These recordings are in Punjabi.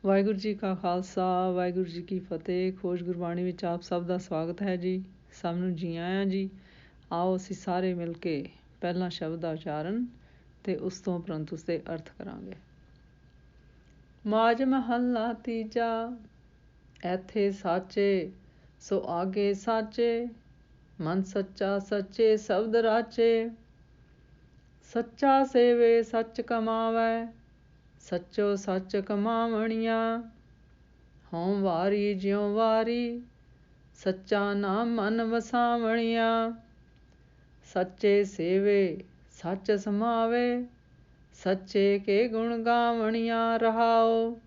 ਵਾਹਿਗੁਰੂ ਜੀ ਕਾ ਖਾਲਸਾ, ਵਾਹਿਗੁਰੂ ਜੀ ਕੀ ਫਤਿਹ। ਖੋਜ ਗੁਰਬਾਣੀ ਵਿੱਚ ਆਪ ਸਭ ਦਾ ਸਵਾਗਤ ਹੈ ਜੀ। ਸਭ ਨੂੰ ਜੀ ਆਇਆਂ ਜੀ। ਆਓ ਅਸੀਂ ਸਾਰੇ ਮਿਲ ਕੇ ਪਹਿਲਾਂ ਸ਼ਬਦ ਦਾ ਉਚਾਰਨ ਅਤੇ ਉਸ ਤੋਂ ਉਪਰੰਤ ਉਸਦੇ ਅਰਥ ਕਰਾਂਗੇ। ਮਾਝ ਮਹੱਲਾ ਤੀਜਾ। ਇੱਥੇ ਸਾਚੇ ਸੋ ਆਗੇ ਸਾਚੇ, ਮਨ ਸੱਚਾ ਸੱਚੇ ਸ਼ਬਦ ਰਾਚੇ। ਸੱਚਾ ਸੇਵੇ ਸੱਚ ਕਮਾਵੈ, ਸੱਚੋ ਸੱਚ ਕਮਾਵਣੀਆਂ। ਹੋਂ ਵਾਰੀ ਜਿਉ ਵਾਰੀ, ਸੱਚਾ ਨਾਮ ਮਨ ਵਸਾਵਣੀਆਂ। ਸੱਚੇ ਸੇਵੇ ਸੱਚ ਸਮਾਵੇ, ਸੱਚੇ ਕੇ ਗੁਣ ਗਾਵਣੀਆਂ। ਰਹਾਓ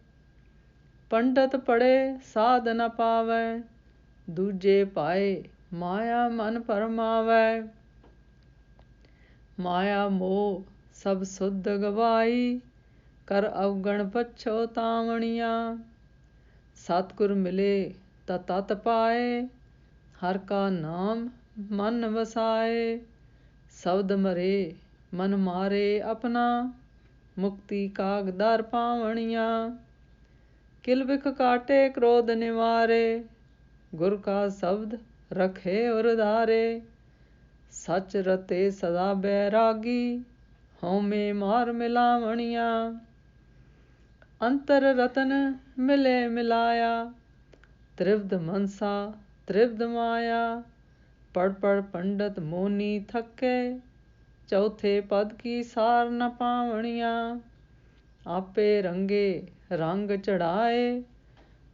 ਪੰਡਤ ਪੜ੍ਹੇ ਸਾਧ ਨ ਪਾਵੈ, ਦੂਜੇ ਪਾਏ ਮਾਇਆ ਮਨ ਭਰਮਾਵੈ। ਮਾਇਆ ਮੋਹ ਸਭ ਸੁਧ ਗਵਾਈ, ਕਰ ਅਵਗਣ ਪਛੋਤਾਵਣੀਆਂ। ਸਤਿਗੁਰ ਮਿਲੇ ਤਾਂ ਤਤ ਪਾਏ, ਹਰ ਕਾ ਨਾਮ ਮਨ ਵਸਾਏ। ਸ਼ਬਦ ਮਰੇ ਮਨ ਮਾਰੇ ਆਪਣਾ, ਮੁਕਤੀ ਕਾਗ ਦਰ ਪਾਵਣੀਆਂ। ਕਿਲ ਬਿਖ ਕਾਟੇ ਕ੍ਰੋਧ ਨਿਵਾਰੇ, ਗੁਰ ਕਾ ਸ਼ਬਦ ਰਖੇ ਉਰਧਾਰੇ। ਸੱਚ ਰਤੇ ਸਦਾ ਬੈਰਾਗੀ, ਹਉਮੈ ਮਾਰ ਮਿਲਾਵਣੀਆਂ। ਅੰਤਰ ਰਤਨ ਮਿਲੇ ਮਿਲਾਇਆ, ਤ੍ਰਿਵਧ ਮਨਸਾ ਤ੍ਰਿਵਧ ਮਾਇਆ। ਪੜ੍ਹ ਪੜ੍ਹ ਪੰਡਤ ਮੋਨੀ ਥੱਕੇ, ਚੌਥੇ ਪਦ ਕੀ ਸਾਰ ਨ ਪਾਵਣੀਆਂ। ਆਪੇ ਰੰਗੇ ਰੰਗ ਚੜ੍ਹਾਏ,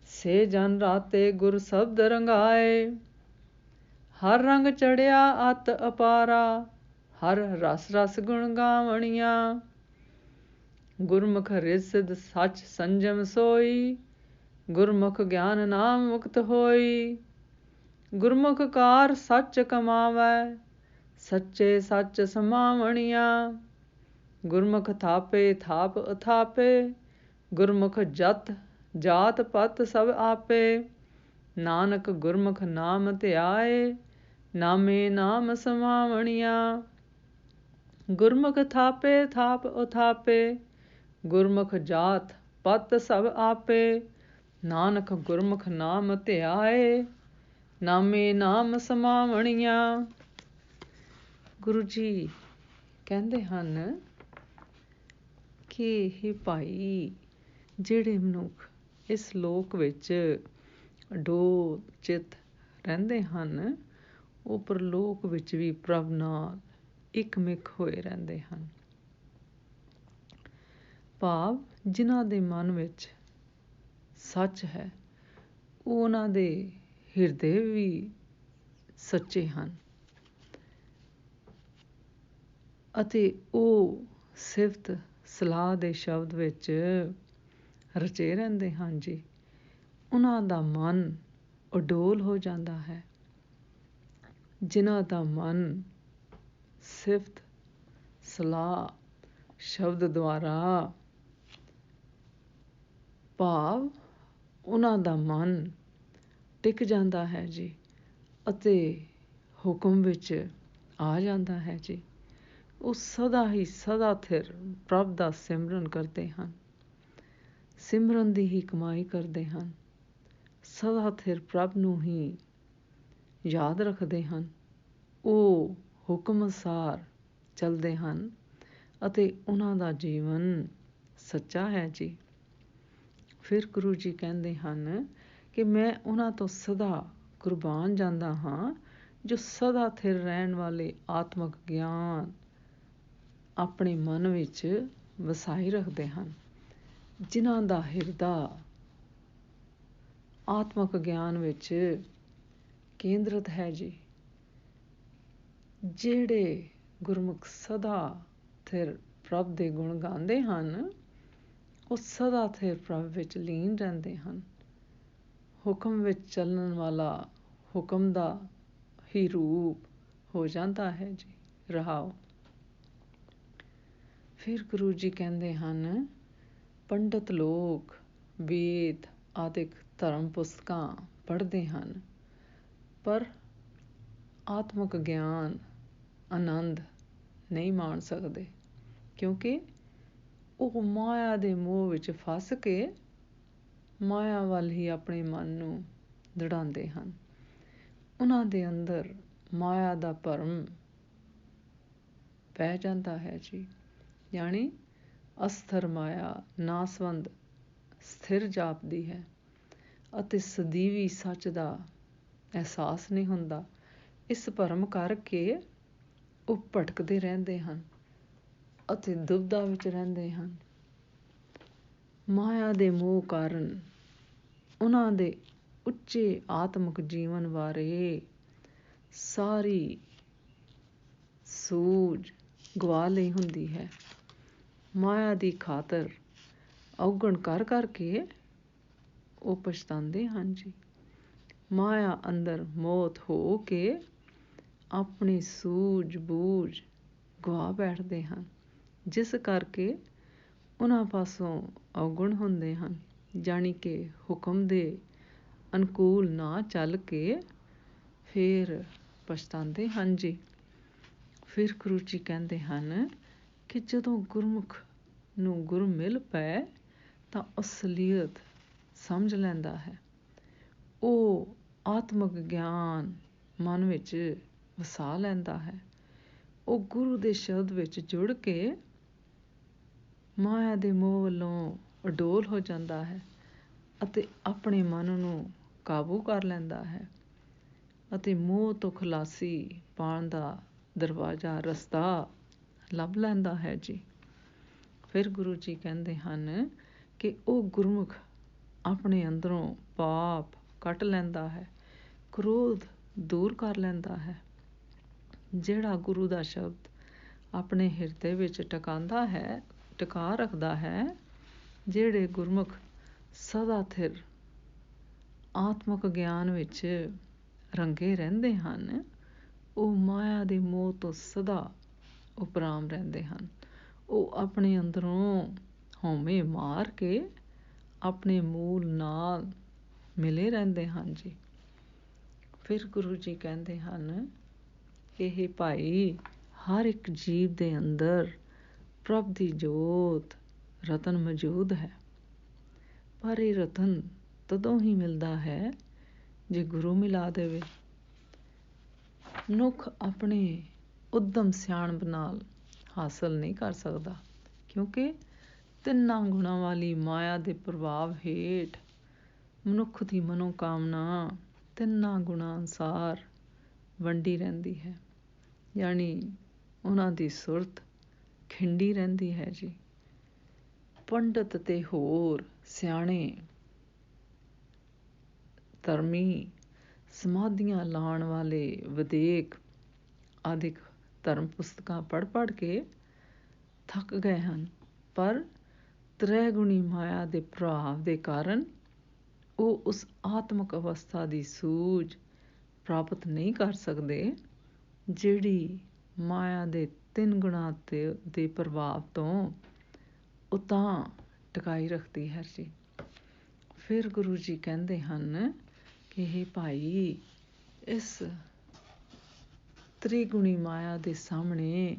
ਸੇ ਜਨ ਰਾਤੇ ਗੁਰ ਸ਼ਬਦ ਰੰਗਾਏ। ਹਰ ਰੰਗ ਚੜ੍ਹਿਆ ਅਤ ਅਪਾਰਾ, ਹਰ ਰਸ ਰਸ ਗੁਣ ਗਾਵਣੀਆਂ। ਗੁਰਮੁਖ ਰਿਦ ਸਿਧ ਸੱਚ ਸੰਜਮ ਸੋਈ, ਗੁਰਮੁਖ ਗਿਆਨ ਨਾਮ ਮੁਕਤ ਹੋਈ। ਗੁਰਮੁਖ ਕਾਰ ਸੱਚ ਕਮਾਵੈ, ਸੱਚੇ ਸੱਚ ਸਮਾਵਣੀਆਂ। ਗੁਰਮੁਖ ਥਾਪੇ ਥਾਪ ਅਥਾਪੇ, ਗੁਰਮੁਖ ਜਤ ਜਾਤ ਪਤ ਸਭ ਆਪੇ। ਨਾਨਕ ਗੁਰਮੁਖ ਨਾਮ ਧਿਆਏ, ਨਾਮੇ ਨਾਮ ਸਮਾਵਣੀਆਂ। ਗੁਰਮੁਖ ਥਾਪੇ ਥਾਪ ਉਥਾਪੇ, ਗੁਰਮੁਖ ਜਾਤ ਪਤ ਸਭ ਆਪੇ। ਨਾਨਕ ਗੁਰਮੁਖ ਨਾਮ ਧਿਆਏ, ਨਾਮੇ ਨਾਮ ਸਮਾਵਣੀਆਂ। ਗੁਰੂ ਜੀ ਕਹਿੰਦੇ ਹਨ ਕਿ ਇਹ ਭਾਈ ਜਿਹੜੇ ਮਨੁੱਖ ਇਸ ਲੋਕ ਵਿੱਚ ਅਡੋਲ ਚਿੱਤ ਰਹਿੰਦੇ ਹਨ, ਉਹ ਪਰਲੋਕ ਵਿੱਚ ਵੀ ਪ੍ਰਭ ਨਾਲ ਇਕਮਿਕ ਹੋਏ ਰਹਿੰਦੇ ਹਨ। ਭਾਵ ਜਿਨ੍ਹਾਂ ਦੇ ਮਨ ਵਿੱਚ ਸੱਚ ਹੈ, ਉਹ ਉਹਨਾਂ ਦੇ ਹਿਰਦੇ ਵੀ ਸੱਚੇ ਹਨ ਅਤੇ ਉਹ ਸਿਫਤ ਸਲਾਹ ਦੇ ਸ਼ਬਦ ਵਿੱਚ ਰਚੇ ਰਹਿੰਦੇ ਹਨ ਜੀ। ਉਹਨਾਂ ਦਾ ਮਨ ਅਡੋਲ ਹੋ ਜਾਂਦਾ ਹੈ। ਜਿਨ੍ਹਾਂ ਦਾ ਮਨ ਸਿਫਤ ਸਲਾਹ ਸ਼ਬਦ ਦੁਆਰਾ, ਭਾਵ ਉਹਨਾਂ ਦਾ ਮਨ ਟਿਕ ਜਾਂਦਾ ਹੈ ਜੀ ਅਤੇ ਹੁਕਮ ਵਿੱਚ ਆ ਜਾਂਦਾ ਹੈ ਜੀ। ਉਹ ਸਦਾ ਹੀ ਸਦਾ ਥਿਰ ਪ੍ਰਭ ਦਾ ਸਿਮਰਨ ਕਰਦੇ ਹਨ, ਸਿਮਰਨ ਦੀ ਹੀ ਕਮਾਈ ਕਰਦੇ ਹਨ। ਸਦਾ ਥਿਰ ਪ੍ਰਭ ਨੂੰ ਹੀ ਯਾਦ ਰੱਖਦੇ ਹਨ। ਉਹ ਹੁਕਮ ਅਨੁਸਾਰ ਚੱਲਦੇ ਹਨ ਅਤੇ ਉਹਨਾਂ ਦਾ ਜੀਵਨ ਸੱਚਾ ਹੈ ਜੀ। ਫਿਰ ਗੁਰੂ ਜੀ ਕਹਿੰਦੇ ਹਨ ਕਿ ਮੈਂ ਉਹਨਾਂ ਤੋਂ ਸਦਾ ਕੁਰਬਾਨ ਜਾਂਦਾ ਹਾਂ, ਜੋ ਸਦਾ ਥਿਰ ਰਹਿਣ ਵਾਲੇ ਆਤਮਿਕ ਗਿਆਨ ਆਪਣੇ ਮਨ ਵਿੱਚ ਵਸਾਈ ਰੱਖਦੇ ਹਨ, ਜਿਨ੍ਹਾਂ ਦਾ ਹਿਰਦਾ ਆਤਮਿਕ ਗਿਆਨ ਵਿੱਚ ਕੇਂਦਰਿਤ ਹੈ ਜੀ। ਜਿਹੜੇ ਗੁਰਮੁਖ ਸਦਾ ਥਿਰ ਪ੍ਰਭ ਦੇ ਗੁਣ ਗਾਉਂਦੇ ਹਨ, ਉਹ ਸਦਾ ਥਿਰ ਪ੍ਰਭ ਵਿੱਚ ਲੀਨ ਰਹਿੰਦੇ ਹਨ। ਹੁਕਮ ਵਿੱਚ ਚੱਲਣ ਵਾਲਾ ਹੁਕਮ ਦਾ ਹੀ ਰੂਪ ਹੋ ਜਾਂਦਾ ਹੈ ਜੀ। ਰਹਾਓ ਫਿਰ ਗੁਰੂ ਜੀ ਕਹਿੰਦੇ ਹਨ, ਪੰਡਤ ਲੋਕ ਵੇਦ ਆਦਿਕ ਧਰਮ ਪੁਸਤਕਾਂ ਪੜ੍ਹਦੇ ਹਨ, ਪਰ ਆਤਮਿਕ ਗਿਆਨ ਆਨੰਦ ਨਹੀਂ ਮਾਣ ਸਕਦੇ, ਕਿਉਂਕਿ ਉਹ ਮਾਇਆ ਦੇ ਮੋਹ ਵਿੱਚ ਫਸ ਕੇ ਮਾਇਆ ਵੱਲ ਹੀ ਆਪਣੇ ਮਨ ਨੂੰ ਦੜਾਉਂਦੇ ਹਨ। ਉਹਨਾਂ ਦੇ ਅੰਦਰ ਮਾਇਆ ਦਾ ਭਰਮ ਪੈ ਜਾਂਦਾ ਹੈ ਜੀ। ਯਾਨੀ ਅਸਥਿਰ ਮਾਇਆ ਨਾਸਵੰਦ ਸਥਿਰ ਜਾਪਦੀ ਹੈ ਅਤੇ ਸਦੀਵੀ ਸੱਚ ਦਾ ਅਹਿਸਾਸ ਨਹੀਂ ਹੁੰਦਾ। ਇਸ ਭਰਮ ਕਰਕੇ ਉਹ ਭਟਕਦੇ ਰਹਿੰਦੇ ਹਨ ਅਤੇ ਦੁਬਿਧਾ ਵਿੱਚ ਰਹਿੰਦੇ ਹਨ। ਮਾਇਆ ਦੇ ਮੋਹ ਕਾਰਨ ਉਹਨਾਂ ਦੇ ਉੱਚੇ ਆਤਮਿਕ ਜੀਵਨ ਬਾਰੇ ਸਾਰੀ ਸੂਝ ਗਵਾ ਲਈ ਹੁੰਦੀ ਹੈ। ਮਾਇਆ ਦੀ ਖਾਤਰ ਅਵਗੁਣ ਕਰ ਕਰਕੇ ਉਹ ਪਛਤਾਉਂਦੇ ਹਨ ਜੀ। ਮਾਇਆ ਅੰਦਰ ਮੋਹਤ ਹੋ ਕੇ ਆਪਣੀ ਸੂਝ ਬੂਝ ਗਵਾ ਬੈਠਦੇ ਹਨ, ਜਿਸ ਕਰਕੇ ਉਹਨਾਂ ਪਾਸੋਂ ਅਵਗੁਣ ਹੁੰਦੇ ਹਨ। ਜਾਣੀ ਕਿ ਹੁਕਮ ਦੇ ਅਨੁਕੂਲ ਨਾ ਚੱਲ ਕੇ ਫਿਰ ਪਛਤਾਉਂਦੇ ਹਨ ਜੀ। ਫਿਰ ਗੁਰੂ ਜੀ ਕਹਿੰਦੇ ਹਨ ਕਿ ਜਦੋਂ ਗੁਰਮੁਖ ਨੂੰ ਗੁਰੂ ਮਿਲ ਪਏ ਤਾਂ ਅਸਲੀਅਤ ਸਮਝ ਲੈਂਦਾ ਹੈ। ਉਹ ਆਤਮਿਕ ਗਿਆਨ ਮਨ ਵਿੱਚ ਵਸਾ ਲੈਂਦਾ ਹੈ। ਉਹ ਗੁਰੂ ਦੇ ਸ਼ਬਦ ਵਿੱਚ ਜੁੜ ਕੇ ਮਾਇਆ ਦੇ ਮੋਹ ਵੱਲੋਂ ਅਡੋਲ ਹੋ ਜਾਂਦਾ ਹੈ ਅਤੇ ਆਪਣੇ ਮਨ ਨੂੰ ਕਾਬੂ ਕਰ ਲੈਂਦਾ ਹੈ ਅਤੇ ਮੋਹ ਤੋਂ ਖਲਾਸੀ ਪਾਉਣ ਦਾ ਦਰਵਾਜ਼ਾ ਰਸਤਾ ਲੱਭ ਲੈਂਦਾ ਹੈ ਜੀ। ਫਿਰ ਗੁਰੂ ਜੀ ਕਹਿੰਦੇ ਹਨ ਕਿ ਉਹ ਗੁਰਮੁਖ ਆਪਣੇ ਅੰਦਰੋਂ ਪਾਪ ਕੱਟ ਲੈਂਦਾ ਹੈ, ਕ੍ਰੋਧ ਦੂਰ ਕਰ ਲੈਂਦਾ ਹੈ। ਜਿਹੜਾ ਗੁਰੂ ਦਾ ਸ਼ਬਦ ਆਪਣੇ ਹਿਰਦੇ ਵਿੱਚ ਟਿਕਾ ਰੱਖਦਾ ਹੈ, ਜਿਹੜੇ ਗੁਰਮੁਖ ਸਦਾ ਥਿਰ ਆਤਮਿਕ ਗਿਆਨ ਵਿੱਚ ਰੰਗੇ ਰਹਿੰਦੇ ਹਨ, ਉਹ ਮਾਇਆ ਦੇ ਮੋਹ ਤੋਂ ਸਦਾ ਉਪਰਾਮ ਰਹਿੰਦੇ ਹਨ। ਉਹ ਆਪਣੇ ਅੰਦਰੋਂ ਹਉਮੈ ਮਾਰ ਕੇ ਆਪਣੇ ਮੂਲ ਨਾਲ ਮਿਲੇ ਰਹਿੰਦੇ ਹਨ ਜੀ। ਫਿਰ ਗੁਰੂ ਜੀ ਕਹਿੰਦੇ ਹਨ ਕਿ ਇਹ ਭਾਈ, ਹਰ ਇੱਕ ਜੀਵ ਦੇ ਅੰਦਰ ਪ੍ਰਭ ਦੀ ਜੋਤ ਰਤਨ ਮੌਜੂਦ ਹੈ, ਪਰ ਇਹ ਰਤਨ ਤਦੋਂ ਹੀ ਮਿਲਦਾ ਹੈ ਜੇ ਗੁਰੂ ਮਿਲਾ ਦੇਵੇ। ਮਨੁੱਖ ਆਪਣੇ ਉੱਦਮ ਸਿਆਣਪ ਨਾਲ ਹਾਸਲ ਨਹੀਂ ਕਰ ਸਕਦਾ, ਕਿਉਂਕਿ ਤਿੰਨਾਂ ਗੁਣਾਂ ਵਾਲੀ ਮਾਇਆ ਦੇ ਪ੍ਰਭਾਵ ਹੇਠ ਮਨੁੱਖ ਦੀ ਮਨੋਕਾਮਨਾ ਤਿੰਨਾਂ ਗੁਣਾਂ ਅਨੁਸਾਰ ਵੰਡੀ ਰਹਿੰਦੀ ਹੈ। ਯਾਨੀ ਉਹਨਾਂ ਦੀ ਸੁਰਤ ਖਿੰਡੀ ਰਹਿੰਦੀ ਹੈ ਜੀ। ਪੰਡਤ ਤੇ ਹੋਰ ਸਿਆਣੇ ਧਰਮੀ ਸਮਾਧੀਆਂ ਲਾਉਣ ਵਾਲੇ ਵਧੇਕ ਆਦਿਕ ਧਰਮ ਪੁਸਤਕਾਂ ਪੜ੍ਹ ਕੇ ਥੱਕ ਗਏ ਹਨ, ਪਰ ਤ੍ਰੈਗੁਣੀ ਮਾਇਆ ਦੇ ਪ੍ਰਭਾਵ ਦੇ ਕਾਰਨ ਉਹ ਉਸ ਆਤਮਿਕ ਅਵਸਥਾ ਦੀ ਸੂਝ ਪ੍ਰਾਪਤ ਨਹੀਂ ਕਰ ਸਕਦੇ, ਜਿਹੜੀ ਮਾਇਆ ਦੇ ਤਿੰਨ ਗੁਣਾਂ ਦੇ ਪ੍ਰਭਾਵ ਤੋਂ ਉਤਾਂਹ ਟਿਕਾਈ ਰੱਖਦੀ ਹੈ ਜੀ। ਫਿਰ ਗੁਰੂ ਜੀ ਕਹਿੰਦੇ ਹਨ ਕਿ ਇਹ ਭਾਈ, ਇਸ ਤ੍ਰਿਗੁਣੀ ਮਾਇਆ ਦੇ ਸਾਹਮਣੇ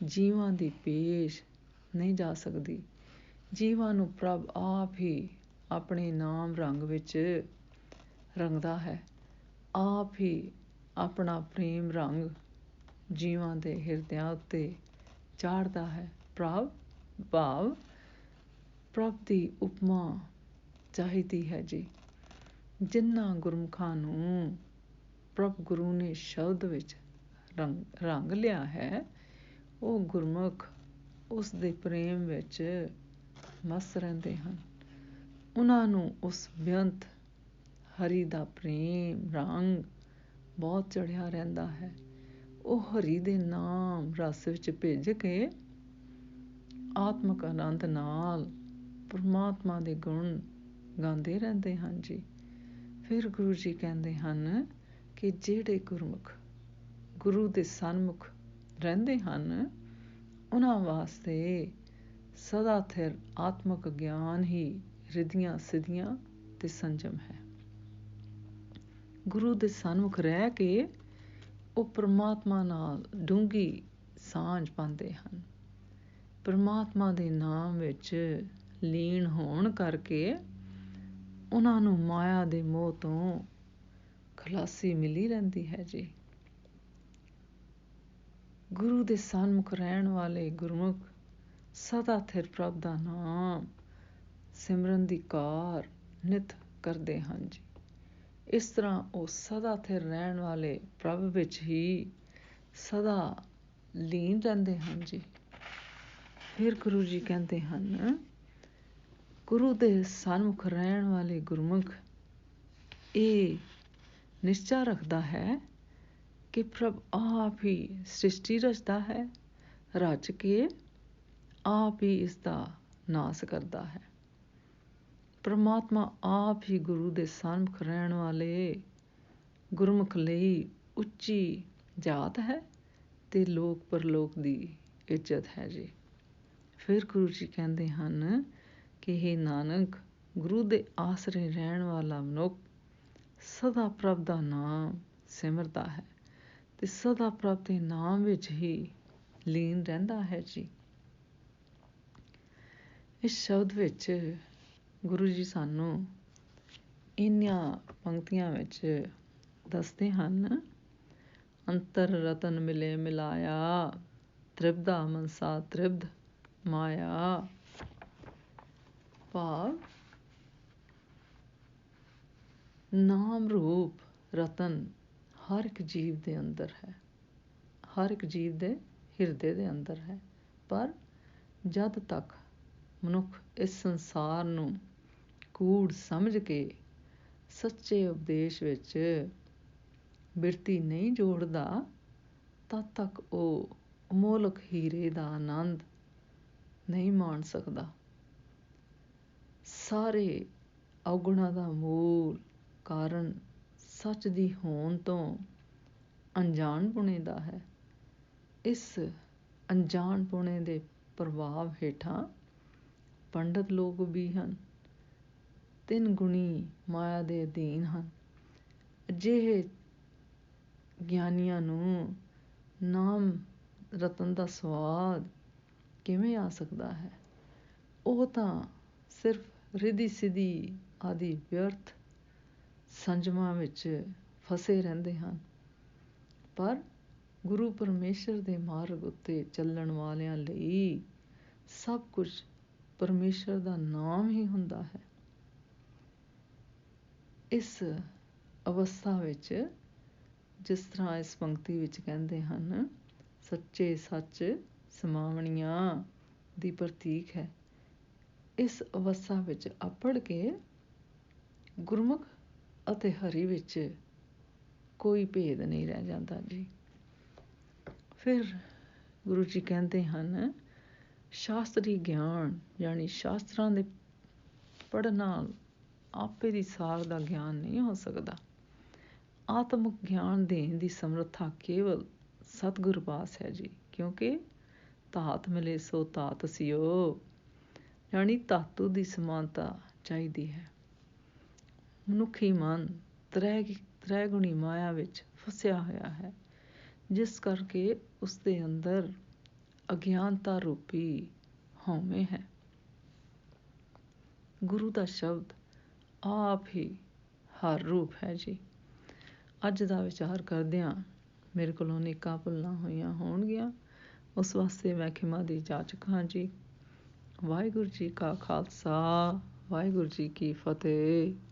ਜੀਵਾਂ ਦੀ ਪੇਸ਼ ਨਹੀਂ ਜਾ ਸਕਦੀ। ਜੀਵਾਂ ਨੂੰ ਪ੍ਰਭ ਆਪ ਹੀ ਆਪਣੇ ਨਾਮ ਰੰਗ ਵਿੱਚ ਰੰਗਦਾ ਹੈ, ਆਪ ਹੀ ਆਪਣਾ ਪ੍ਰੇਮ ਰੰਗ ਜੀਵਾਂ ਦੇ ਹਿਰਦਿਆਂ ਉੱਤੇ ਚਾੜ੍ਹਦਾ ਹੈ। ਪ੍ਰਭ ਦੀ ਉਪਮਾ ਚਾਹੀਦੀ ਹੈ ਜੀ। ਜਿਨ੍ਹਾਂ ਗੁਰਮੁਖਾਂ ਨੂੰ ਪ੍ਰਭ ਗੁਰੂ ਨੇ ਸ਼ਬਦ ਵਿੱਚ ਰੰਗ ਲਿਆ ਹੈ, ਉਹ ਗੁਰਮੁਖ ਉਸ ਦੇ ਪ੍ਰੇਮ ਵਿੱਚ ਮਸਤ ਰਹਿੰਦੇ ਹਨ। ਉਹਨਾਂ ਨੂੰ ਉਸ ਬੇਅੰਤ ਹਰੀ ਦਾ ਪ੍ਰੇਮ ਰੰਗ ਬਹੁਤ ਚੜ੍ਹਿਆ ਰਹਿੰਦਾ ਹੈ। ਉਹ ਹਰੀ ਦੇ ਨਾਮ ਰਸ ਵਿੱਚ ਭਿੱਜ ਕੇ ਆਤਮਿਕ ਆਨੰਦ ਨਾਲ ਪਰਮਾਤਮਾ ਦੇ ਗੁਣ ਗਾਉਂਦੇ ਰਹਿੰਦੇ ਹਨ ਜੀ। ਫਿਰ ਗੁਰੂ ਜੀ ਕਹਿੰਦੇ ਹਨ ਕਿ ਜਿਹੜੇ ਗੁਰਮੁਖ ਗੁਰੂ ਦੇ ਸਨਮੁਖ ਰਹਿੰਦੇ ਹਨ, ਉਹਨਾਂ ਵਾਸਤੇ ਸਦਾ ਥਿਰ ਆਤਮਿਕ ਗਿਆਨ ਹੀ ਰਿੱਧੀਆਂ ਸਿੱਧੀਆਂ ਤੇ ਸੰਜਮ ਹੈ। ਗੁਰੂ ਦੇ ਸਨਮੁਖ ਰਹਿ ਕੇ ਉਹ ਪਰਮਾਤਮਾ ਨਾਲ ਡੂੰਘੀ ਸਾਂਝ ਪਾਉਂਦੇ ਹਨ। ਪਰਮਾਤਮਾ ਦੇ ਨਾਮ ਵਿੱਚ ਲੀਨ ਹੋਣ ਕਰਕੇ ਉਹਨਾਂ ਨੂੰ ਮਾਇਆ ਦੇ ਮੋਹ ਤੋਂ ਖਲਾਸੀ ਮਿਲੀ ਰਹਿੰਦੀ ਹੈ ਜੀ। ਗੁਰੂ ਦੇ ਸਨਮੁਖ ਰਹਿਣ ਵਾਲੇ ਗੁਰਮੁਖ ਸਦਾ ਥਿਰ ਪ੍ਰਭ ਦਾ ਨਾਮ ਸਿਮਰਨ ਦੀ ਕਾਰ ਨਿਤ ਕਰਦੇ ਹਨ ਜੀ। ਇਸ ਤਰ੍ਹਾਂ ਉਹ ਸਦਾ ਥਿਰ ਰਹਿਣ ਵਾਲੇ ਪ੍ਰਭ ਵਿੱਚ ਹੀ ਸਦਾ ਲੀਨ ਰਹਿੰਦੇ ਹਨ ਜੀ। ਫਿਰ ਗੁਰੂ ਜੀ ਕਹਿੰਦੇ ਹਨ, ਗੁਰੂ ਦੇ ਸਨਮੁਖ ਰਹਿਣ ਵਾਲੇ ਗੁਰਮੁਖ ਇਹ ਨਿਸ਼ਚਾ ਰੱਖਦਾ ਹੈ ਕਿ ਪ੍ਰਭ ਆਪ ਹੀ ਸ੍ਰਿਸ਼ਟੀ ਰਚਦਾ ਹੈ, ਰਚ ਕੇ ਆਪ ਹੀ ਇਸ ਦਾ ਨਾਸ ਕਰਦਾ ਹੈ। ਪਰਮਾਤਮਾ ਆਪ ਹੀ ਗੁਰੂ ਦੇ ਸਨਮੁਖ ਰਹਿਣ ਵਾਲੇ ਗੁਰਮੁਖ ਲਈ ਉੱਚੀ ਜਾਤ ਹੈ ਤੇ ਲੋਕ ਪਰਲੋਕ ਦੀ ਇੱਜ਼ਤ ਹੈ ਜੀ। ਫਿਰ ਗੁਰੂ ਜੀ ਕਹਿੰਦੇ ਹਨ ਕਿ ਇਹ ਨਾਨਕ, ਗੁਰੂ ਦੇ ਆਸਰੇ ਰਹਿਣ ਵਾਲਾ ਮਨੁੱਖ ਸਦਾ ਪ੍ਰਭ ਦਾ ਨਾਮ ਸਿਮਰਦਾ ਹੈ ਤੇ ਸਦਾ ਪ੍ਰਭ ਦੇ ਨਾਮ ਵਿੱਚ ਹੀ ਲੀਨ ਰਹਿੰਦਾ ਹੈ ਜੀ। ਇਸ ਸ਼ਬਦ ਵਿੱਚ ਗੁਰੂ ਜੀ ਸਾਨੂੰ ਇਨ੍ਹਾਂ ਪੰਕਤੀਆਂ ਵਿੱਚ ਦੱਸਦੇ ਹਨ, ਅੰਤਰ ਰਤਨ ਮਿਲੇ ਮਿਲਾਇਆ, ਤ੍ਰਿਪਦਾ ਮਨਸਾ ਤ੍ਰਿਪਦ ਮਾਇਆ। ਭਾਵ ਨਾਮ ਰੂਪ ਰਤਨ ਹਰ ਇੱਕ ਜੀਵ ਦੇ ਅੰਦਰ ਹੈ, ਹਰ ਇੱਕ ਜੀਵ ਦੇ ਹਿਰਦੇ ਦੇ ਅੰਦਰ ਹੈ। ਪਰ ਜਦ ਤੱਕ ਮਨੁੱਖ ਇਸ ਸੰਸਾਰ ਨੂੰ ਕੂੜ ਸਮਝ ਕੇ ਸੱਚੇ ਉਪਦੇਸ਼ ਵਿੱਚ ਬਿਰਤੀ ਨਹੀਂ ਜੋੜਦਾ, ਤਦ ਤੱਕ ਉਹ ਅਮੋਲਕ ਹੀਰੇ ਦਾ ਆਨੰਦ ਨਹੀਂ ਮਾਣ ਸਕਦਾ। ਸਾਰੇ ਔਗੁਣਾਂ ਦਾ ਮੂਲ ਕਾਰਨ ਸੱਚ ਦੀ ਹੋਂਦ ਤੋਂ ਅਣਜਾਣਪੁਣੇ ਦਾ ਹੈ। ਇਸ ਅਣਜਾਣਪੁਣੇ ਦੇ ਪ੍ਰਭਾਵ ਹੇਠਾਂ ਪੰਡਤ ਲੋਕ ਵੀ ਹਨ, ਤਿੰਨ ਗੁਣੀ ਮਾਇਆ ਦੇ ਅਧੀਨ ਹਨ। ਅਜਿਹੇ ਗਿਆਨੀਆਂ ਨੂੰ ਨਾਮ ਰਤਨ ਦਾ ਸਵਾਦ ਕਿਵੇਂ ਆ ਸਕਦਾ ਹੈ? ਉਹ ਤਾਂ ਸਿਰਫ ਰਿਧੀ ਸਿਧੀ ਆਦਿ ਵਿਅਰਥ ਸੰਜਮਾਂ ਵਿੱਚ ਫਸੇ ਰਹਿੰਦੇ ਹਨ। ਪਰ ਗੁਰੂ ਪਰਮੇਸ਼ਰ ਦੇ ਮਾਰਗ ਉੱਤੇ ਚੱਲਣ ਵਾਲਿਆਂ ਲਈ ਸਭ ਕੁਝ ਪਰਮੇਸ਼ਰ ਦਾ ਨਾਮ ਹੀ ਹੁੰਦਾ ਹੈ। ਇਸ ਅਵਸਥਾ ਵਿੱਚ, ਜਿਸ ਤਰ੍ਹਾਂ ਇਸ ਪੰਕਤੀ ਵਿੱਚ ਕਹਿੰਦੇ ਹਨ, ਸੱਚੇ ਸੱਚ ਸਮਾਵਣੀਆਂ ਦੀ ਪ੍ਰਤੀਕ ਹੈ। ਇਸ ਅਵਸਥਾ ਵਿੱਚ ਅੱਪੜ ਕੇ ਗੁਰਮੁਖ ਅਤੇ ਹਰੀ ਵਿੱਚ ਕੋਈ ਭੇਦ ਨਹੀਂ ਰਹਿ ਜਾਂਦਾ ਜੀ। ਫਿਰ ਗੁਰੂ ਜੀ ਕਹਿੰਦੇ ਹਨ, ਸ਼ਾਸਤਰੀ ਗਿਆਨ ਯਾਨੀ ਸ਼ਾਸਤਰਾਂ ਦੇ ਪੜ੍ਹਨ ਨਾਲ ਆਪੇ ਦੀ ਸਾਰ ਦਾ ਗਿਆਨ ਨਹੀਂ ਹੋ ਸਕਦਾ। ਆਤਮਿਕ ਗਿਆਨ ਦੇਣ ਦੀ ਸਮਰੱਥਾ ਕੇਵਲ ਸਤਿਗੁਰ ਪਾਸ ਹੈ ਜੀ। ਕਿਉਂਕਿ ਧਾਤ ਮਿਲੇ ਸੋ ਧਾਤ ਸਿਓ, ਯਾਨੀ ਧਾਤੂ ਦੀ ਸਮਾਨਤਾ ਚਾਹੀਦੀ ਹੈ। ਮਨੁੱਖੀ ਮਨ ਤ੍ਰੈ ਗੁਣੀ ਮਾਇਆ ਵਿੱਚ ਫਸਿਆ ਹੋਇਆ ਹੈ, ਜਿਸ ਕਰਕੇ ਉਸਦੇ ਅੰਦਰ ਅਗਿਆਨਤਾ ਰੂਪੀ ਹਉਮੈ ਹੈ। ਗੁਰੂ ਦਾ ਸ਼ਬਦ ਆਪ ਹੀ ਹਰ ਰੂਪ ਹੈ ਜੀ। ਅੱਜ ਦਾ ਵਿਚਾਰ ਕਰਦਿਆਂ ਮੇਰੇ ਕੋਲੋਂ ਅਨੇਕਾਂ ਭੁੱਲਾਂ ਹੋਈਆਂ ਹੋਣਗੀਆਂ, ਉਸ ਵਾਸਤੇ ਮੈਂ ਖਿਮਾ ਦੀ ਜਾਚਕ ਹਾਂ ਜੀ। ਵਾਹਿਗੁਰੂ ਜੀ ਕਾ ਖਾਲਸਾ, ਵਾਹਿਗੁਰੂ ਜੀ ਕੀ ਫਤਿਹ।